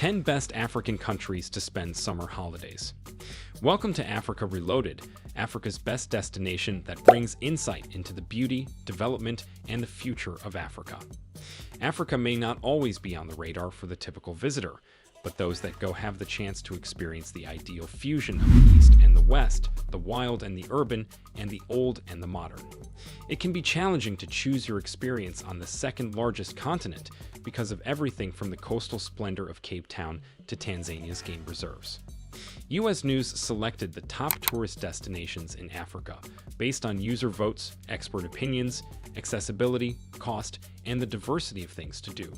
10 Best African Countries to Spend Summer Holidays. Welcome to Africa Reloaded, Africa's best destination that brings insight into the beauty, development, and the future of Africa. Africa may not always be on the radar for the typical visitor, but those that go have the chance to experience the ideal fusion of the East and the West, the wild and the urban, and the old and the modern. It can be challenging to choose your experience on the second largest continent because of everything from the coastal splendor of Cape Town to Tanzania's game reserves. U.S. News selected the top tourist destinations in Africa based on user votes, expert opinions, accessibility, cost, and the diversity of things to do.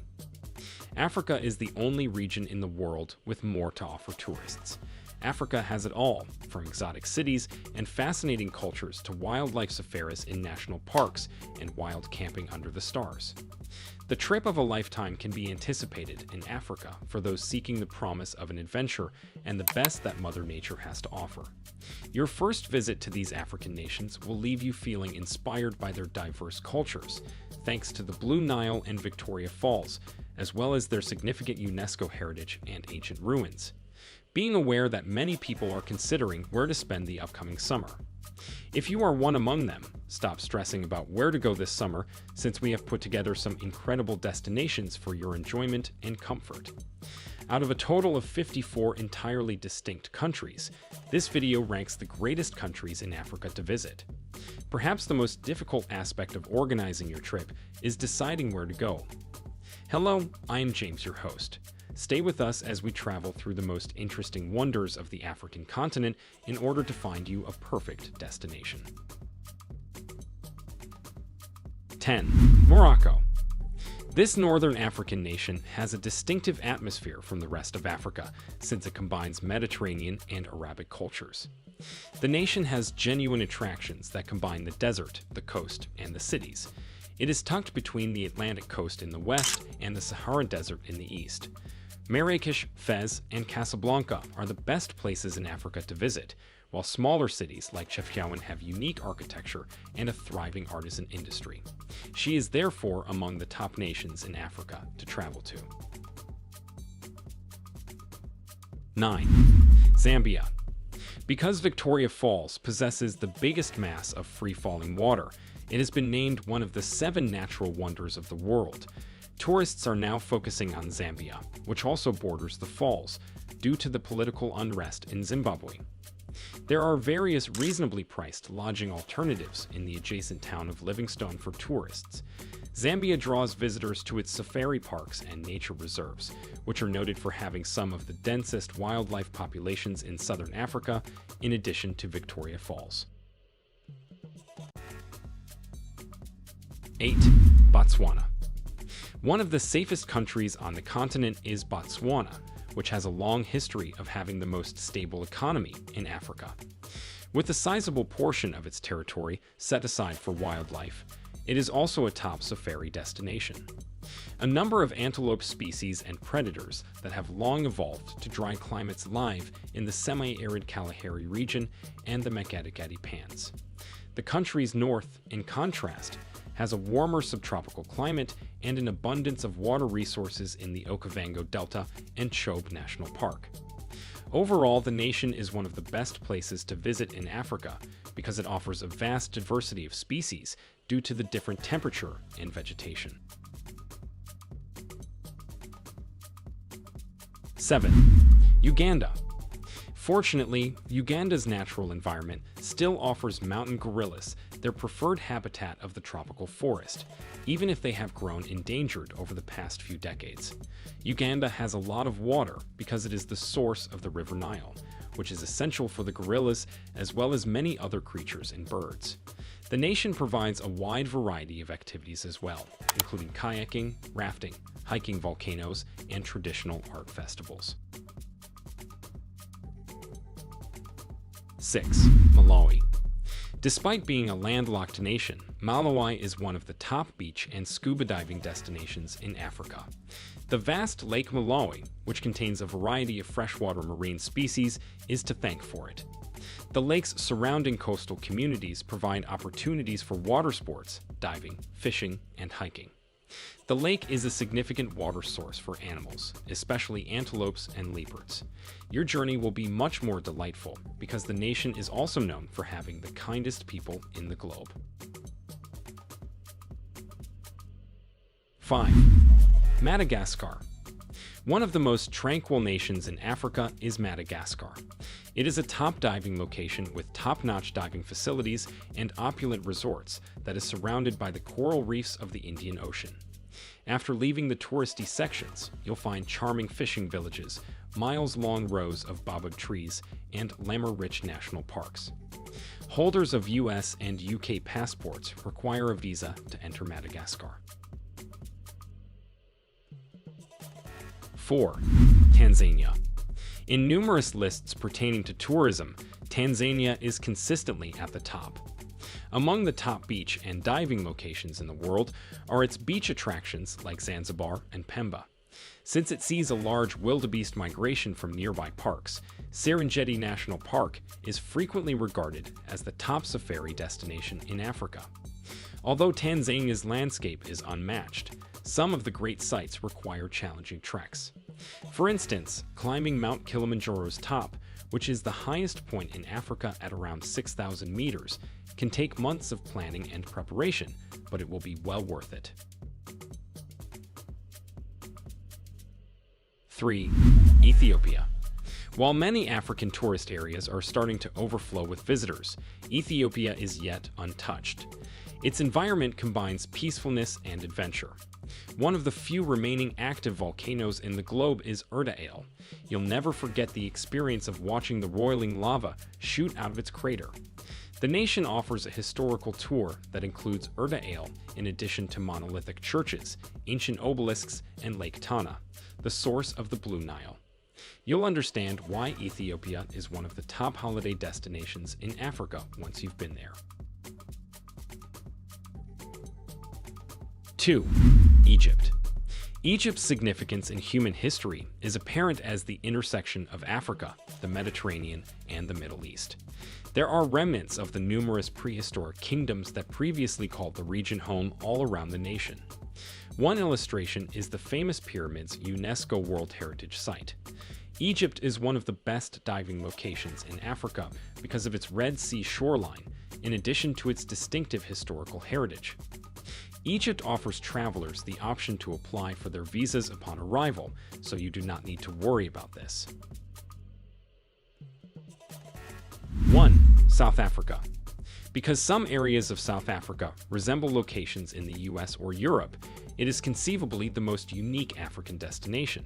Africa is the only region in the world with more to offer tourists. Africa has it all, from exotic cities and fascinating cultures to wildlife safaris in national parks and wild camping under the stars. The trip of a lifetime can be anticipated in Africa for those seeking the promise of an adventure and the best that Mother Nature has to offer. Your first visit to these African nations will leave you feeling inspired by their diverse cultures, thanks to the Blue Nile and Victoria Falls, as well as their significant UNESCO heritage and ancient ruins. Being aware that many people are considering where to spend the upcoming summer. If you are one among them, stop stressing about where to go this summer, since we have put together some incredible destinations for your enjoyment and comfort. Out of a total of 54 entirely distinct countries, this video ranks the greatest countries in Africa to visit. Perhaps the most difficult aspect of organizing your trip is deciding where to go. Hello, I am James, your host. Stay with us as we travel through the most interesting wonders of the African continent in order to find you a perfect destination. 10. Morocco. This northern African nation has a distinctive atmosphere from the rest of Africa, since it combines Mediterranean and Arabic cultures. The nation has genuine attractions that combine the desert, the coast, and the cities. It is tucked between the Atlantic coast in the west and the Sahara Desert in the east. Marrakesh, Fez, and Casablanca are the best places in Africa to visit, while smaller cities like Chefchaouen have unique architecture and a thriving artisan industry. She is therefore among the top nations in Africa to travel to. 9. Zambia. Because Victoria Falls possesses the biggest mass of free-falling water, it has been named one of the 7 natural wonders of the world. Tourists are now focusing on Zambia, which also borders the falls, due to the political unrest in Zimbabwe. There are various reasonably priced lodging alternatives in the adjacent town of Livingstone for tourists. Zambia draws visitors to its safari parks and nature reserves, which are noted for having some of the densest wildlife populations in southern Africa, in addition to Victoria Falls. 8. Botswana. One of the safest countries on the continent is Botswana, which has a long history of having the most stable economy in Africa. With a sizable portion of its territory set aside for wildlife, it is also a top safari destination. A number of antelope species and predators that have long evolved to dry climates live in the semi-arid Kalahari region and the Makgadikgadi Pans. The country's north, in contrast, has a warmer subtropical climate and an abundance of water resources in the Okavango Delta and Chobe National Park. Overall, the nation is one of the best places to visit in Africa because it offers a vast diversity of species due to the different temperature and vegetation. 7. Uganda. Fortunately, Uganda's natural environment still offers mountain gorillas their preferred habitat of the tropical forest, even if they have grown endangered over the past few decades. Uganda has a lot of water because it is the source of the River Nile, which is essential for the gorillas as well as many other creatures and birds. The nation provides a wide variety of activities as well, including kayaking, rafting, hiking volcanoes, and traditional art festivals. 6. Malawi. Despite being a landlocked nation, Malawi is one of the top beach and scuba diving destinations in Africa. The vast Lake Malawi, which contains a variety of freshwater marine species, is to thank for it. The lake's surrounding coastal communities provide opportunities for water sports, diving, fishing, and hiking. The lake is a significant water source for animals, especially antelopes and leopards. Your journey will be much more delightful because the nation is also known for having the kindest people in the globe. 5. Madagascar. One of the most tranquil nations in Africa is Madagascar. It is a top diving location with top-notch diving facilities and opulent resorts that is surrounded by the coral reefs of the Indian Ocean. After leaving the touristy sections, you'll find charming fishing villages, miles-long rows of baobab trees, and lemur-rich national parks. Holders of US and UK passports require a visa to enter Madagascar. 4. Tanzania. In numerous lists pertaining to tourism, Tanzania is consistently at the top. Among the top beach and diving locations in the world are its beach attractions like Zanzibar and Pemba. Since it sees a large wildebeest migration from nearby parks, Serengeti National Park is frequently regarded as the top safari destination in Africa. Although Tanzania's landscape is unmatched, some of the great sites require challenging treks. For instance, climbing Mount Kilimanjaro's top, which is the highest point in Africa at around 6,000 meters, can take months of planning and preparation, but it will be well worth it. 3. Ethiopia. While many African tourist areas are starting to overflow with visitors, Ethiopia is yet untouched. Its environment combines peacefulness and adventure. One of the few remaining active volcanoes in the globe is Erde'ale. You'll never forget the experience of watching the roiling lava shoot out of its crater. The nation offers a historical tour that includes Erde'ale in addition to monolithic churches, ancient obelisks, and Lake Tana, the source of the Blue Nile. You'll understand why Ethiopia is one of the top holiday destinations in Africa once you've been there. 2. Egypt. Egypt's significance in human history is apparent as the intersection of Africa, the Mediterranean, and the Middle East. There are remnants of the numerous prehistoric kingdoms that previously called the region home all around the nation. One illustration is the famous pyramids UNESCO World Heritage Site. Egypt is one of the best diving locations in Africa because of its Red Sea shoreline, in addition to its distinctive historical heritage. Egypt offers travelers the option to apply for their visas upon arrival, so you do not need to worry about this. 1. South Africa. Because some areas of South Africa resemble locations in the US or Europe, it is conceivably the most unique African destination.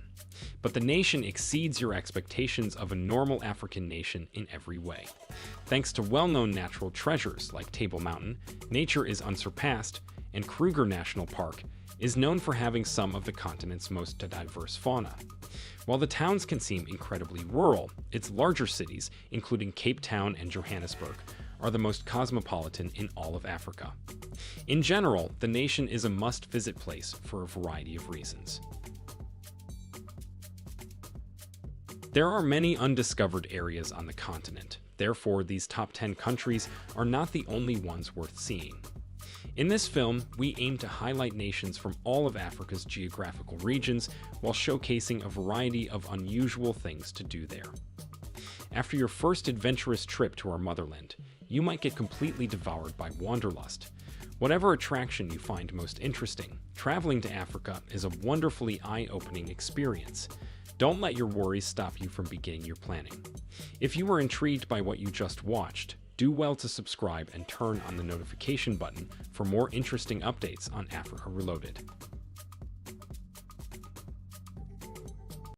But the nation exceeds your expectations of a normal African nation in every way. Thanks to well-known natural treasures like Table Mountain, nature is unsurpassed, and Kruger National Park is known for having some of the continent's most diverse fauna. While the towns can seem incredibly rural, its larger cities, including Cape Town and Johannesburg, are the most cosmopolitan in all of Africa. In general, the nation is a must-visit place for a variety of reasons. There are many undiscovered areas on the continent. Therefore, these top 10 countries are not the only ones worth seeing. In this film, we aim to highlight nations from all of Africa's geographical regions while showcasing a variety of unusual things to do there. After your first adventurous trip to our motherland, you might get completely devoured by wanderlust. Whatever attraction you find most interesting, traveling to Africa is a wonderfully eye-opening experience. Don't let your worries stop you from beginning your planning. If you were intrigued by what you just watched, do well to subscribe and turn on the notification button for more interesting updates on Africa Reloaded.